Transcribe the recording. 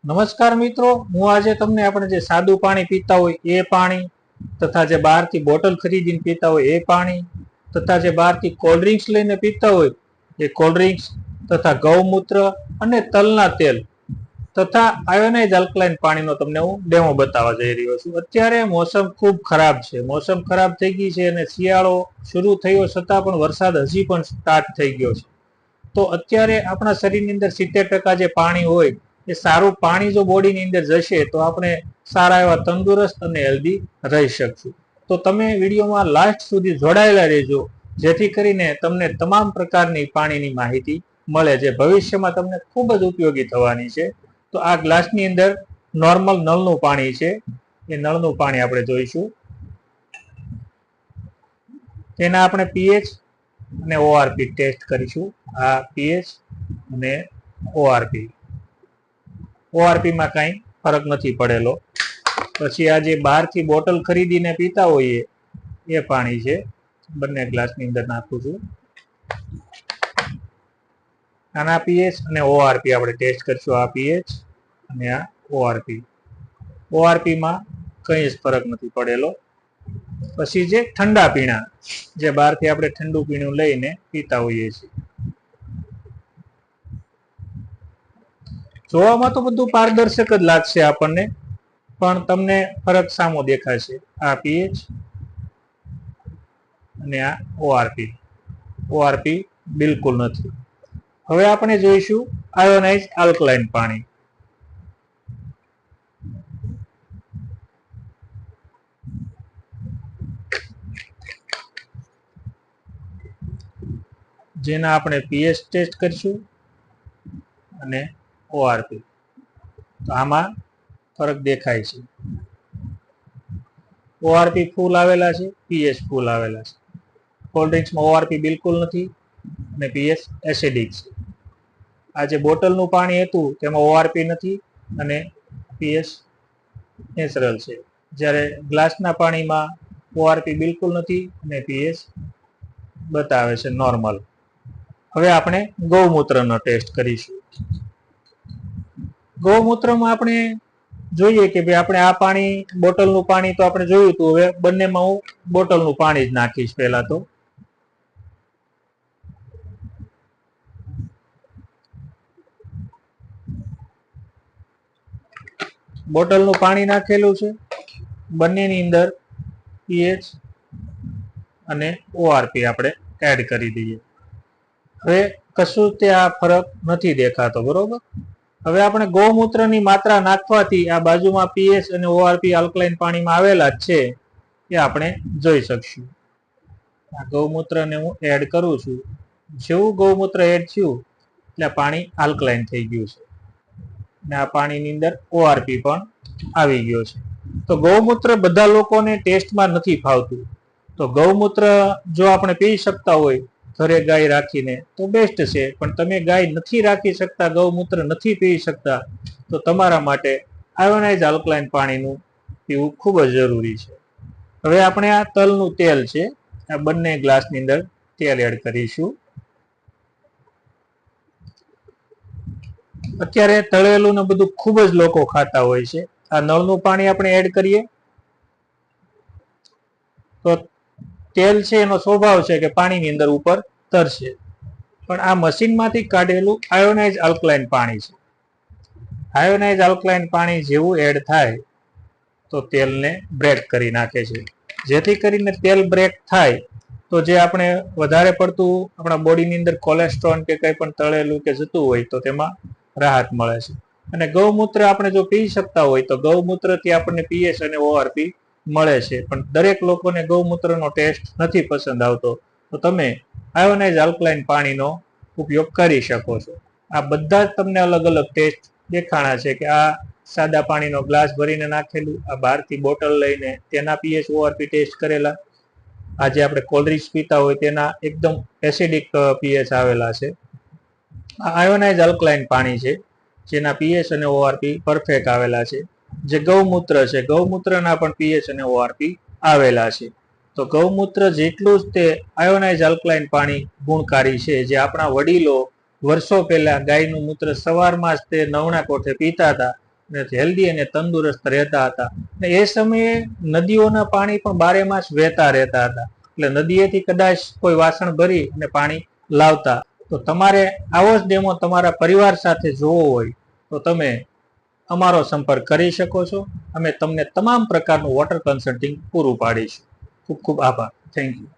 નમસ્કાર મિત્રો, હું આજે તમને આપણે જે સાદું પાણી પીતા હોય એ પાણી તથા જે બહારથી બોટલ ખરીદીને પીતા હોય એ પાણી તથા જે બહારથી કોલ્ડ ડ્રિંક્સ લઈને પીતા હોય એ કોલ્ડ ડ્રિંક્સ તથા ગૌમૂત્ર અને તલના તેલ તથા આયોનાઇઝ આલ્કલાઇન પાણીનો તમને હું ડેમો બતાવવા જઈ રહ્યો છું। અત્યારે મોસમ ખૂબ ખરાબ છે, મોસમ ખરાબ થઈ ગઈ છે અને શિયાળો શરૂ થયો છતાં પણ વરસાદ હજી પણ સ્ટાર્ટ થઈ ગયો છે। તો અત્યારે આપણા શરીરની અંદર 70% જે પાણી હોય એ સારું પાણી જો બોડીની અંદર જશે તો આપણે સારા એવા તંદુરસ્ત અને હેલ્ધી રહી શકશું। તો તમે વિડીયોમાં લાસ્ટ સુધી જોડાયેલા રહેજો, જેથી કરીને તમને તમામ પ્રકારની પાણીની માહિતી મળે, જે ભવિષ્યમાં તમને ખૂબ જ ઉપયોગી થવાની છે। તો આ ગ્લાસની અંદર નોર્મલ નળનું પાણી છે, એ નળનું પાણી આપણે જોઈશું। તેના આપણે પીએચ અને ઓઆરપી ટેસ્ટ કરીશું। આ પીએચ અને ઓઆરપી માં કઈ ફરક નથી પડેલો। પછી આ જે બહારથી બોટલ ખરીદીને પીતા હોઈએ એ પાણી છે, બંને ગ્લાસની અંદર નાખું છું। આના પીએચ અને ઓઆરપી આપણે ટેસ્ટ કરશું। આ પીએચ અને આ ઓઆરપી માં કઈ જ ફરક નથી પડેલો। પછી જે ઠંડા પીણા, જે બહારથી આપણે ઠંડુ પીણું લઈને પીતા હોઈએ છીએ, જોવામાં તો બધું પારદર્શક જ લાગશે આપણને, પણ તમને ફરક સામો દેખાશે। આ પીએચ અને આ ઓઆરપી બિલકુલ નથી। હવે આપણે જોઈશું આયોનાઇઝ આલ્કલાઇન પાણી। જેના આપણે પીએચ ટેસ્ટ કરીશું અને ઓઆરપી, તો આમાં ફરક દેખાય છે। ઓઆરપી ફૂલ આવેલા છે, પીએચ ફૂલ આવેલા છે। કોલ્ડ ડ્રિંક્સમાં ઓઆરપી બિલકુલ નથી અને પીએચ એસિડિક છે। આ જે બોટલનું પાણી હતું તેમાં ઓઆરપી નથી અને પીએચ નેચરલ છે, જ્યારે ગ્લાસના પાણીમાં ઓઆરપી બિલકુલ નથી અને પીએચ બતાવે છે નોર્મલ। હવે આપણે ગૌમૂત્રનો ટેસ્ટ કરીશું। ગૌમૂત્રમાં આપણે જોઈએ કે ભાઈ આપણે આ પાણી બોટલનું પાણી તો આપણે જોયું હતું, હવે બંનેમાં હું બોટલનું પાણી જ નાખીશ। પહેલા તો બોટલનું પાણી નાખેલું છે, બંનેની અંદર પીએચ અને ઓઆરપી આપણે એડ કરી દઈએ। હવે કશું ત્યાં ફરક નથી દેખાતો, બરોબર। હવે આપણે ગૌમૂત્રની માત્રા નાખવાથી આ બાજુમાં પીએચ અને ઓઆરપી આલ્કલાઇન પાણીમાં આવેલા જ છે એ આપણે જોઈ શકશું। આ ગૌમૂત્રને હું એડ કરું છું, જેવું ગૌમૂત્ર એડ થયું એટલે પાણી આલ્કલાઇન થઈ ગયું છે અને આ પાણીની અંદર ઓઆરપી પણ આવી ગયો છે। તો ગૌમૂત્ર બધા લોકોને ટેસ્ટમાં નથી ફાવતું, તો ગૌમૂત્ર જો આપણે પી શકતા હોય ઘરે ગાય રાખીને તો બેસ્ટ છે, પણ તમે ગાય નથી રાખી શકતા, ગૌમૂત્ર નથી પી શકતા, તો તમારા માટે આયોનાઇઝ આલ્કલાઇન પાણીનું પીવું ખૂબ જ જરૂરી છે। હવે આપણે આ તલનું તેલ છે, આ બંને ગ્લાસની અંદર તેલ એડ કરીશું। અત્યારે તળેલું ને બધું ખૂબ જ લોકો ખાતા હોય છે। આ નળનું પાણી આપણે એડ કરીએ તો તેલ છે એનો સ્વભાવ છે કે પાણીની અંદર ઉપર તરશે, પણ આ મશીનમાંથી કાઢેલું આયોનાઇઝ આલ્કલાઇન પાણી છે। આયોનાઇઝ આલ્કલાઇન પાણી જેવું એડ થાય તો તેલને બ્રેક કરી નાખે છે, જેથી કરીને તેલ બ્રેક થાય તો જે આપણે વધારે પડતું આપણા બોડીની અંદર કોલેસ્ટ્રોલ કે કંઈ પણ તળેલું કે જતું હોય તો તેમાં રાહત મળે છે। અને ગૌમૂત્ર આપણે જો પી શકતા હોય તો ગૌમૂત્રથી આપણને પીએચ અને ઓઆરપી મળે છે, પણ દરેક લોકોને ગૌમૂત્રનો ટેસ્ટ નથી પસંદ આવતો, તો તમે આયોનાઇઝ આલ્કલાઇન પાણીનો ઉપયોગ કરી શકો છો। આ બધા જ તમને અલગ અલગ ટેસ્ટ દેખાણા છે કે આ સાદા પાણીનો ગ્લાસ ભરીને નાખેલું, આ બહારથી બોટલ લઈને તેના પીએચ ઓઆરપી ટેસ્ટ કરેલા, આજે આપણે કોલ્ડ ડ્રિંક્સ પીતા હોય તેના એકદમ એસિડિક પીએચ આવેલા છે। આ આયોનાઇઝ આલ્કલાઇન પાણી છે, જેના પીએચ અને ઓઆરપી પરફેક્ટ આવેલા છે। જે ગૌમૂત્ર છે, ગૌમૂત્રના પણ પીએચ અને ઓઆરપી આવેલા છે। તો ગૌમૂત્ર જેટલું જ તે આયોનાઇઝ આલ્કલાઇન પાણી ગુણકારી છે, જે આપણા વડીલો વર્ષો પહેલા ગાયનું મૂત્ર સવારમાં જ તે નવણા કોઠે પીતા હતા, હેલ્ધી અને તંદુરસ્ત રહેતા હતા. અને એ સમયે નદીઓના પાણી પણ 12 માસ વહેતા રહેતા હતા. એટલે નદીએથી કદાચ કોઈ વાસણ ભરી અને પાણી લાવતા. તો તમારે આવો જ ડેમો તમારા પરિવાર સાથે જોવો હોય તો તમે અમારો સંપર્ક કરી શકો છો. અમે તમને તમામ પ્રકારનું વોટર કન્સલ્ટિંગ પૂરું પાડીશું. ખૂબ ખૂબ આભાર. Thank you.